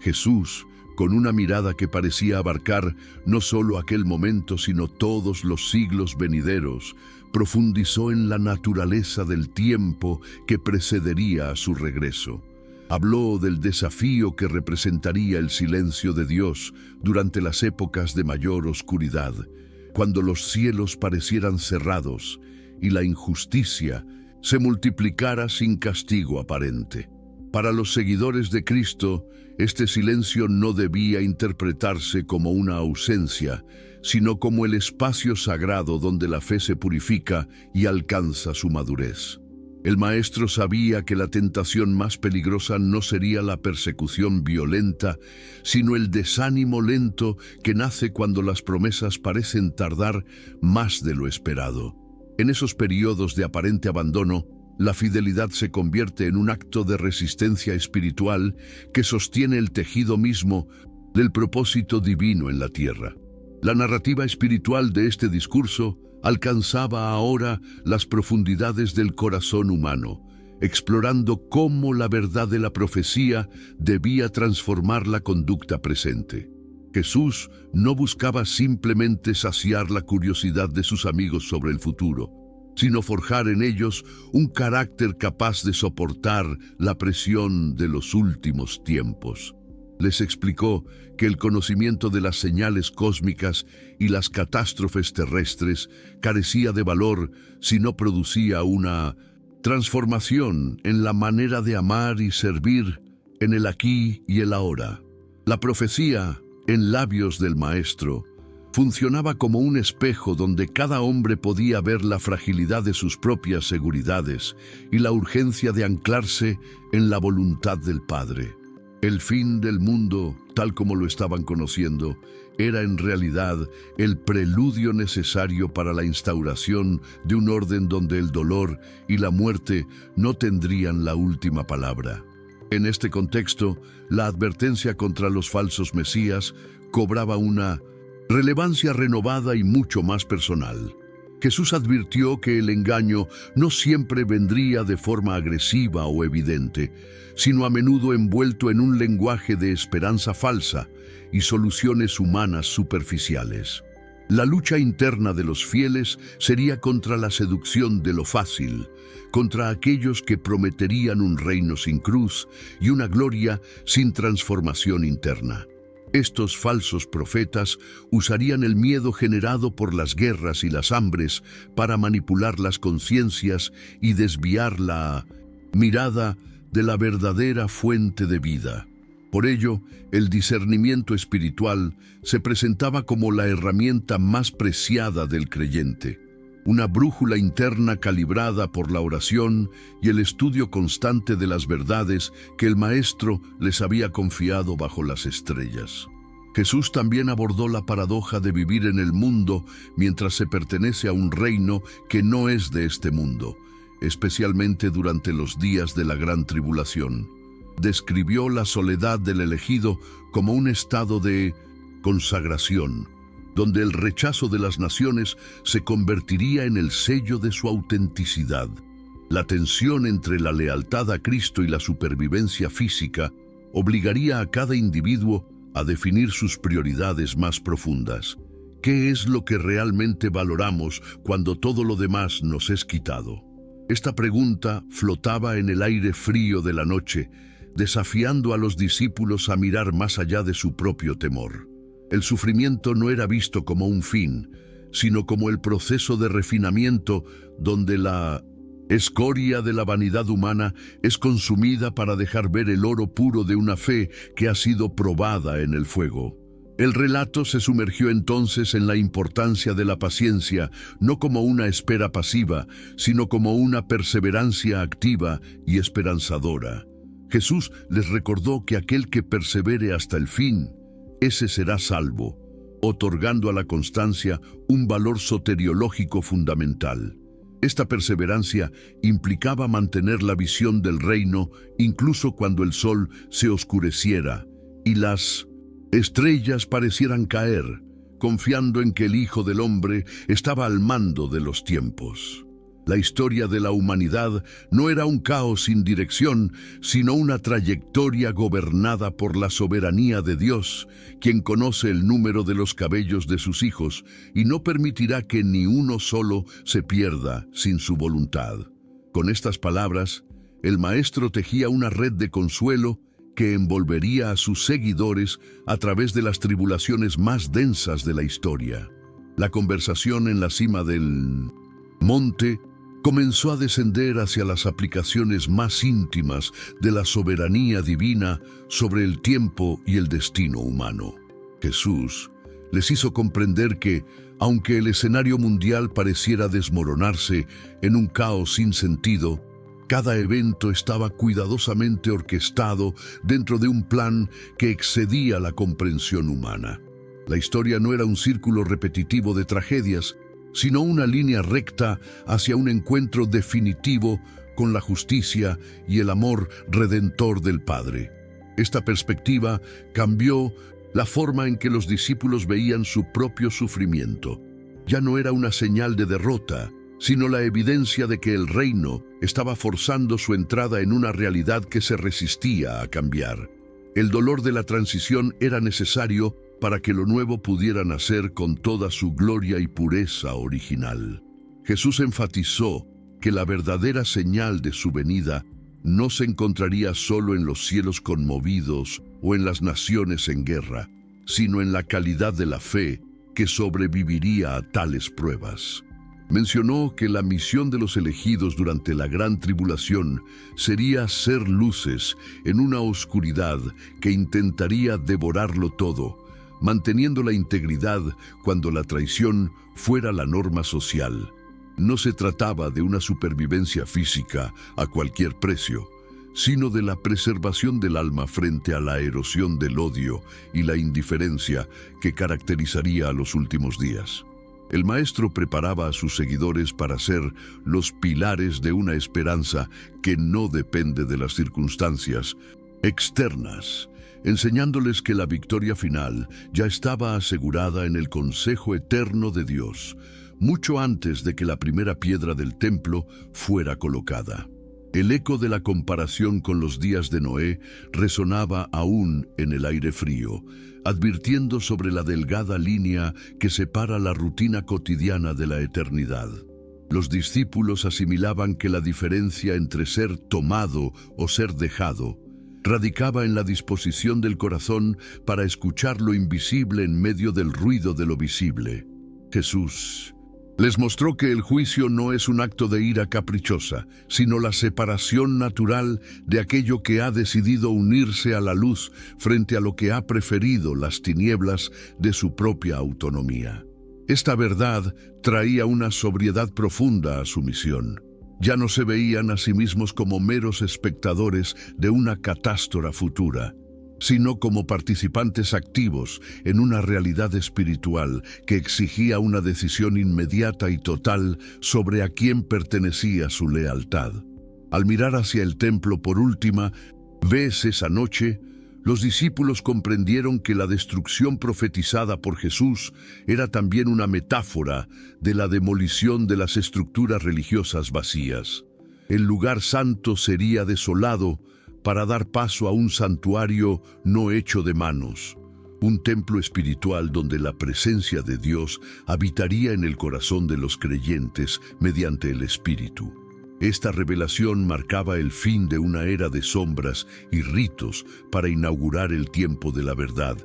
Jesús, con una mirada que parecía abarcar no solo aquel momento, sino todos los siglos venideros, profundizó en la naturaleza del tiempo que precedería a su regreso. Habló del desafío que representaría el silencio de Dios durante las épocas de mayor oscuridad, cuando los cielos parecieran cerrados y la injusticia se multiplicara sin castigo aparente. Para los seguidores de Cristo, este silencio no debía interpretarse como una ausencia, sino como el espacio sagrado donde la fe se purifica y alcanza su madurez. El Maestro sabía que la tentación más peligrosa no sería la persecución violenta, sino el desánimo lento que nace cuando las promesas parecen tardar más de lo esperado. En esos periodos de aparente abandono, la fidelidad se convierte en un acto de resistencia espiritual que sostiene el tejido mismo del propósito divino en la tierra. La narrativa espiritual de este discurso alcanzaba ahora las profundidades del corazón humano, explorando cómo la verdad de la profecía debía transformar la conducta presente. Jesús no buscaba simplemente saciar la curiosidad de sus amigos sobre el futuro, sino forjar en ellos un carácter capaz de soportar la presión de los últimos tiempos. Les explicó que el conocimiento de las señales cósmicas y las catástrofes terrestres carecía de valor si no producía una transformación en la manera de amar y servir en el aquí y el ahora. La profecía, en labios del Maestro, funcionaba como un espejo donde cada hombre podía ver la fragilidad de sus propias seguridades y la urgencia de anclarse en la voluntad del Padre. El fin del mundo, tal como lo estaban conociendo, era en realidad el preludio necesario para la instauración de un orden donde el dolor y la muerte no tendrían la última palabra. En este contexto, la advertencia contra los falsos mesías cobraba una relevancia renovada y mucho más personal. Jesús advirtió que el engaño no siempre vendría de forma agresiva o evidente, sino a menudo envuelto en un lenguaje de esperanza falsa y soluciones humanas superficiales. La lucha interna de los fieles sería contra la seducción de lo fácil, contra aquellos que prometerían un reino sin cruz y una gloria sin transformación interna. Estos falsos profetas usarían el miedo generado por las guerras y las hambres para manipular las conciencias y desviar la mirada de la verdadera fuente de vida. Por ello, el discernimiento espiritual se presentaba como la herramienta más preciada del creyente, una brújula interna calibrada por la oración y el estudio constante de las verdades que el Maestro les había confiado bajo las estrellas. Jesús también abordó la paradoja de vivir en el mundo mientras se pertenece a un reino que no es de este mundo, especialmente durante los días de la gran tribulación. Describió la soledad del elegido como un estado de consagración, donde el rechazo de las naciones se convertiría en el sello de su autenticidad. La tensión entre la lealtad a Cristo y la supervivencia física obligaría a cada individuo a definir sus prioridades más profundas. ¿Qué es lo que realmente valoramos cuando todo lo demás nos es quitado? Esta pregunta flotaba en el aire frío de la noche, desafiando a los discípulos a mirar más allá de su propio temor. El sufrimiento no era visto como un fin, sino como el proceso de refinamiento donde la escoria de la vanidad humana es consumida para dejar ver el oro puro de una fe que ha sido probada en el fuego. El relato se sumergió entonces en la importancia de la paciencia, no como una espera pasiva, sino como una perseverancia activa y esperanzadora. Jesús les recordó que aquel que persevere hasta el fin, ese será salvo, otorgando a la constancia un valor soteriológico fundamental. Esta perseverancia implicaba mantener la visión del reino incluso cuando el sol se oscureciera y las estrellas parecieran caer, confiando en que el Hijo del Hombre estaba al mando de los tiempos. La historia de la humanidad no era un caos sin dirección, sino una trayectoria gobernada por la soberanía de Dios, quien conoce el número de los cabellos de sus hijos y no permitirá que ni uno solo se pierda sin su voluntad. Con estas palabras, el Maestro tejía una red de consuelo que envolvería a sus seguidores a través de las tribulaciones más densas de la historia. La conversación en la cima del monte comenzó a descender hacia las aplicaciones más íntimas de la soberanía divina sobre el tiempo y el destino humano. Jesús les hizo comprender que, aunque el escenario mundial pareciera desmoronarse en un caos sin sentido, cada evento estaba cuidadosamente orquestado dentro de un plan que excedía la comprensión humana. La historia no era un círculo repetitivo de tragedias, sino una línea recta hacia un encuentro definitivo con la justicia y el amor redentor del Padre. Esta perspectiva cambió la forma en que los discípulos veían su propio sufrimiento. Ya no era una señal de derrota, sino la evidencia de que el reino estaba forzando su entrada en una realidad que se resistía a cambiar. El dolor de la transición era necesario para que lo nuevo pudiera nacer con toda su gloria y pureza original. Jesús enfatizó que la verdadera señal de su venida no se encontraría solo en los cielos conmovidos o en las naciones en guerra, sino en la calidad de la fe que sobreviviría a tales pruebas. Mencionó que la misión de los elegidos durante la gran tribulación sería ser luces en una oscuridad que intentaría devorarlo todo, manteniendo la integridad cuando la traición fuera la norma social. No se trataba de una supervivencia física a cualquier precio, sino de la preservación del alma frente a la erosión del odio y la indiferencia que caracterizaría a los últimos días. El Maestro preparaba a sus seguidores para ser los pilares de una esperanza que no depende de las circunstancias externas, enseñándoles que la victoria final ya estaba asegurada en el consejo eterno de Dios, mucho antes de que la primera piedra del templo fuera colocada. El eco de la comparación con los días de Noé resonaba aún en el aire frío, advirtiendo sobre la delgada línea que separa la rutina cotidiana de la eternidad. Los discípulos asimilaban que la diferencia entre ser tomado o ser dejado radicaba en la disposición del corazón para escuchar lo invisible en medio del ruido de lo visible. Jesús les mostró que el juicio no es un acto de ira caprichosa, sino la separación natural de aquello que ha decidido unirse a la luz frente a lo que ha preferido las tinieblas de su propia autonomía. Esta verdad traía una sobriedad profunda a su misión. Ya no se veían a sí mismos como meros espectadores de una catástrofe futura, sino como participantes activos en una realidad espiritual que exigía una decisión inmediata y total sobre a quién pertenecía su lealtad. Al mirar hacia el templo por última vez esa noche, los discípulos comprendieron que la destrucción profetizada por Jesús era también una metáfora de la demolición de las estructuras religiosas vacías. El lugar santo sería desolado para dar paso a un santuario no hecho de manos, un templo espiritual donde la presencia de Dios habitaría en el corazón de los creyentes mediante el Espíritu. Esta revelación marcaba el fin de una era de sombras y ritos para inaugurar el tiempo de la verdad,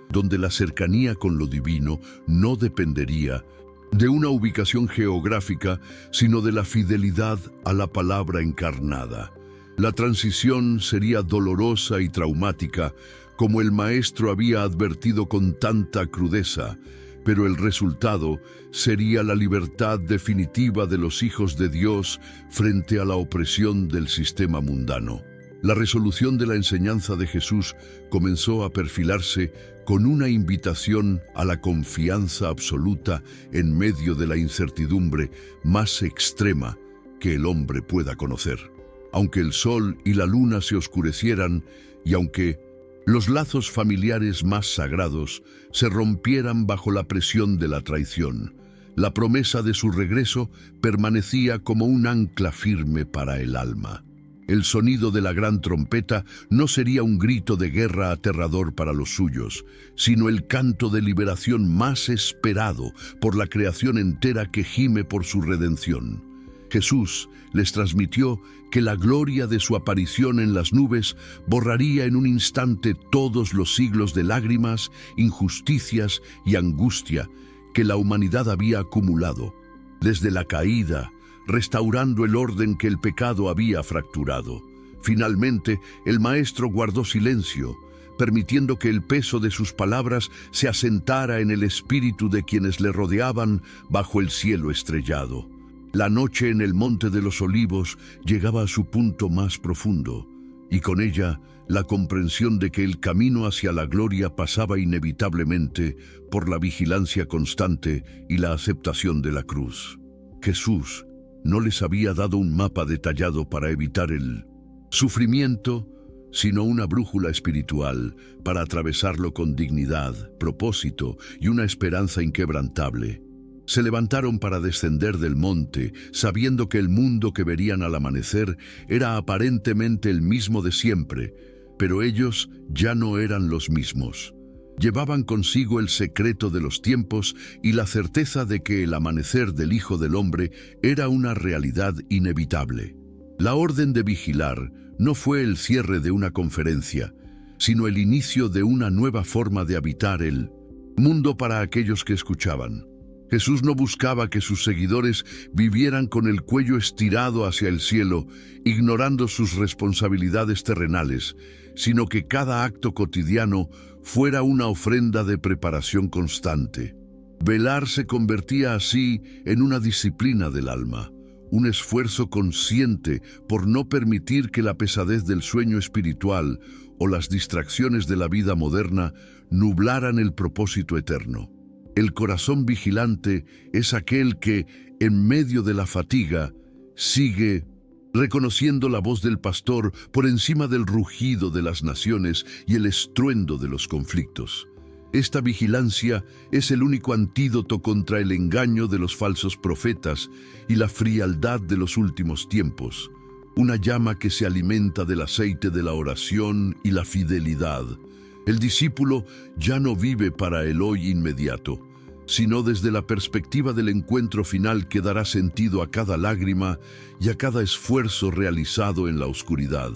donde la cercanía con lo divino no dependería de una ubicación geográfica, sino de la fidelidad a la palabra encarnada. La transición sería dolorosa y traumática, como el Maestro había advertido con tanta crudeza, pero el resultado sería la libertad definitiva de los hijos de Dios frente a la opresión del sistema mundano. La resolución de la enseñanza de Jesús comenzó a perfilarse con una invitación a la confianza absoluta en medio de la incertidumbre más extrema que el hombre pueda conocer. Aunque el sol y la luna se oscurecieran y aunque los lazos familiares más sagrados se rompieran bajo la presión de la traición, la promesa de su regreso permanecía como un ancla firme para el alma. El sonido de la gran trompeta no sería un grito de guerra aterrador para los suyos, sino el canto de liberación más esperado por la creación entera que gime por su redención. Jesús les transmitió que la gloria de su aparición en las nubes borraría en un instante todos los siglos de lágrimas, injusticias y angustia que la humanidad había acumulado desde la caída, restaurando el orden que el pecado había fracturado. Finalmente, el Maestro guardó silencio, permitiendo que el peso de sus palabras se asentara en el espíritu de quienes le rodeaban bajo el cielo estrellado. La noche en el Monte de los Olivos llegaba a su punto más profundo, y con ella la comprensión de que el camino hacia la gloria pasaba inevitablemente por la vigilancia constante y la aceptación de la cruz. Jesús no les había dado un mapa detallado para evitar el sufrimiento, sino una brújula espiritual para atravesarlo con dignidad, propósito y una esperanza inquebrantable. Se levantaron para descender del monte, sabiendo que el mundo que verían al amanecer era aparentemente el mismo de siempre, pero ellos ya no eran los mismos. Llevaban consigo el secreto de los tiempos y la certeza de que el amanecer del Hijo del Hombre era una realidad inevitable. La orden de vigilar no fue el cierre de una conferencia, sino el inicio de una nueva forma de habitar el mundo para aquellos que escuchaban. Jesús no buscaba que sus seguidores vivieran con el cuello estirado hacia el cielo, ignorando sus responsabilidades terrenales, sino que cada acto cotidiano fuera una ofrenda de preparación constante. Velar se convertía así en una disciplina del alma, un esfuerzo consciente por no permitir que la pesadez del sueño espiritual o las distracciones de la vida moderna nublaran el propósito eterno. El corazón vigilante es aquel que, en medio de la fatiga, sigue reconociendo la voz del pastor por encima del rugido de las naciones y el estruendo de los conflictos. Esta vigilancia es el único antídoto contra el engaño de los falsos profetas y la frialdad de los últimos tiempos, una llama que se alimenta del aceite de la oración y la fidelidad. El discípulo ya no vive para el hoy inmediato, sino desde la perspectiva del encuentro final que dará sentido a cada lágrima y a cada esfuerzo realizado en la oscuridad.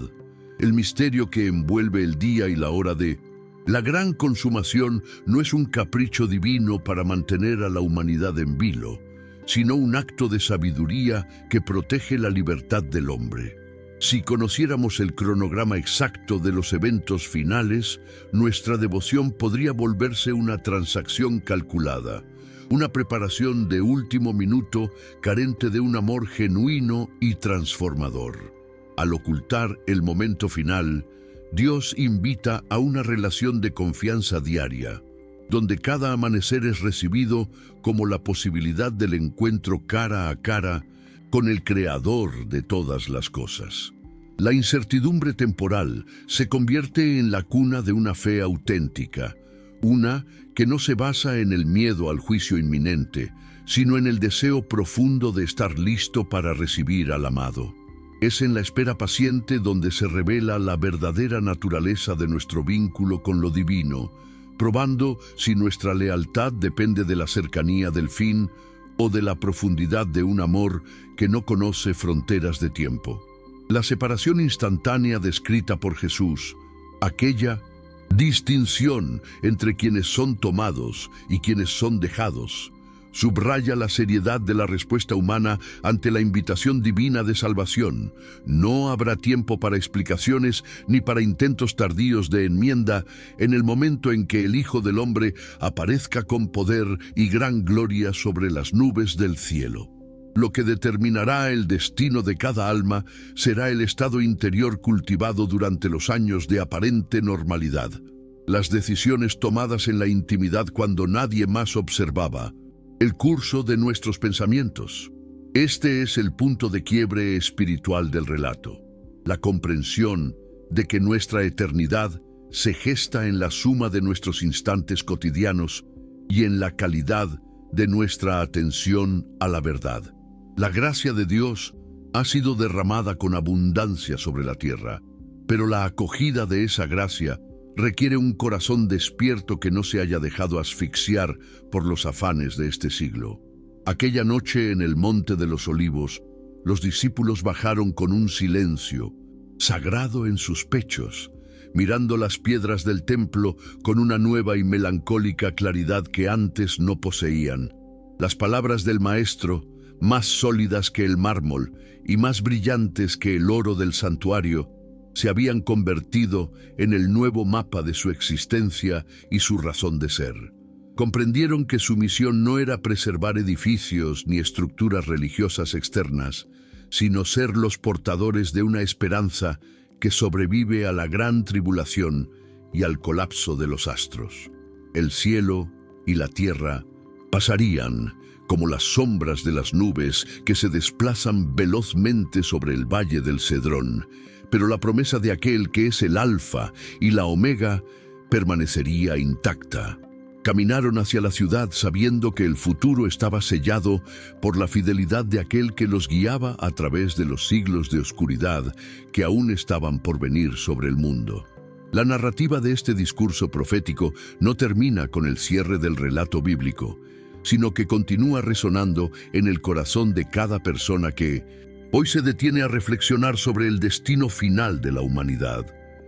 el misterio que envuelve el día y la hora de la gran consumación no es un capricho divino para mantener a la humanidad en vilo, sino un acto de sabiduría que protege la libertad del hombre. Si conociéramos el cronograma exacto de los eventos finales, nuestra devoción podría volverse una transacción calculada, una preparación de último minuto carente de un amor genuino y transformador. Al ocultar el momento final, Dios invita a una relación de confianza diaria, donde cada amanecer es recibido como la posibilidad del encuentro cara a cara con el Creador de todas las cosas. La incertidumbre temporal se convierte en la cuna de una fe auténtica, una que no se basa en el miedo al juicio inminente, sino en el deseo profundo de estar listo para recibir al amado. Es en la espera paciente donde se revela la verdadera naturaleza de nuestro vínculo con lo divino, probando si nuestra lealtad depende de la cercanía del fin o de la profundidad de un amor que no conoce fronteras de tiempo. La separación instantánea descrita por Jesús, aquella distinción entre quienes son tomados y quienes son dejados, subraya la seriedad de la respuesta humana ante la invitación divina de salvación. No habrá tiempo para explicaciones ni para intentos tardíos de enmienda en el momento en que el Hijo del Hombre aparezca con poder y gran gloria sobre las nubes del cielo. Lo que determinará el destino de cada alma será el estado interior cultivado durante los años de aparente normalidad. Las decisiones tomadas en la intimidad cuando nadie más observaba, el curso de nuestros pensamientos. Este es el punto de quiebre espiritual del relato. La comprensión de que nuestra eternidad se gesta en la suma de nuestros instantes cotidianos y en la calidad de nuestra atención a la verdad. La gracia de Dios ha sido derramada con abundancia sobre la tierra, pero la acogida de esa gracia requiere un corazón despierto que no se haya dejado asfixiar por los afanes de este siglo. Aquella noche en el Monte de los Olivos, los discípulos bajaron con un silencio sagrado en sus pechos, mirando las piedras del templo con una nueva y melancólica claridad que antes no poseían. Las palabras del Maestro, más sólidas que el mármol y más brillantes que el oro del santuario, se habían convertido en el nuevo mapa de su existencia y su razón de ser. Comprendieron que su misión no era preservar edificios ni estructuras religiosas externas, sino ser los portadores de una esperanza que sobrevive a la gran tribulación y al colapso de los astros. El cielo y la tierra pasarían como las sombras de las nubes que se desplazan velozmente sobre el valle del Cedrón, pero la promesa de aquel que es el Alfa y la Omega permanecería intacta. Caminaron hacia la ciudad sabiendo que el futuro estaba sellado por la fidelidad de aquel que los guiaba a través de los siglos de oscuridad que aún estaban por venir sobre el mundo. La narrativa de este discurso profético no termina con el cierre del relato bíblico, sino que continúa resonando en el corazón de cada persona que hoy se detiene a reflexionar sobre el destino final de la humanidad.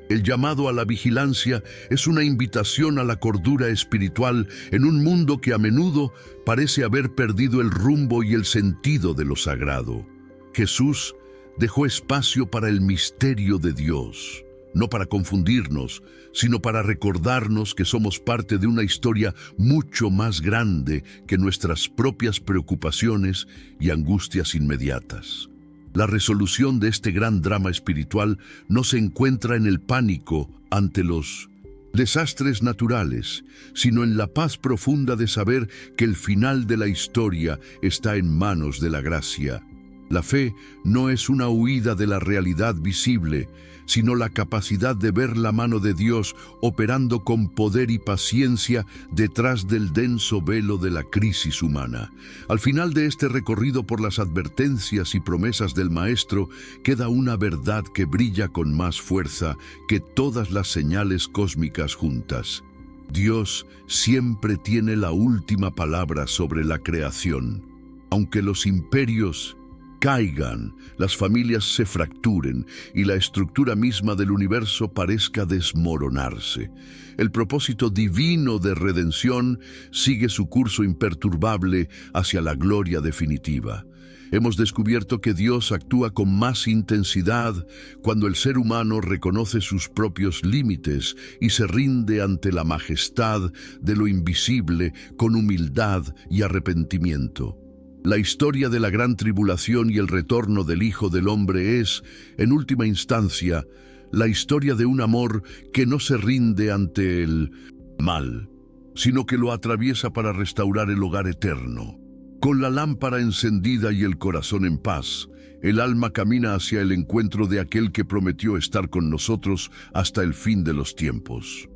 El llamado a la vigilancia es una invitación a la cordura espiritual en un mundo que a menudo parece haber perdido el rumbo y el sentido de lo sagrado. Jesús dejó espacio para el misterio de Dios, no para confundirnos, sino para recordarnos que somos parte de una historia mucho más grande que nuestras propias preocupaciones y angustias inmediatas. La resolución de este gran drama espiritual no se encuentra en el pánico ante los desastres naturales, sino en la paz profunda de saber que el final de la historia está en manos de la gracia. La fe no es una huida de la realidad visible, sino la capacidad de ver la mano de Dios operando con poder y paciencia detrás del denso velo de la crisis humana. Al final de este recorrido por las advertencias y promesas del Maestro, queda una verdad que brilla con más fuerza que todas las señales cósmicas juntas. Dios siempre tiene la última palabra sobre la creación. Aunque los imperios caigan, las familias se fracturen y la estructura misma del universo parezca desmoronarse. El propósito divino de redención sigue su curso imperturbable hacia la gloria definitiva. Hemos descubierto que Dios actúa con más intensidad cuando el ser humano reconoce sus propios límites y se rinde ante la majestad de lo invisible con humildad y arrepentimiento. La historia de la gran tribulación y el retorno del Hijo del Hombre es, en última instancia, la historia de un amor que no se rinde ante el mal, sino que lo atraviesa para restaurar el hogar eterno. Con la lámpara encendida y el corazón en paz, el alma camina hacia el encuentro de aquel que prometió estar con nosotros hasta el fin de los tiempos.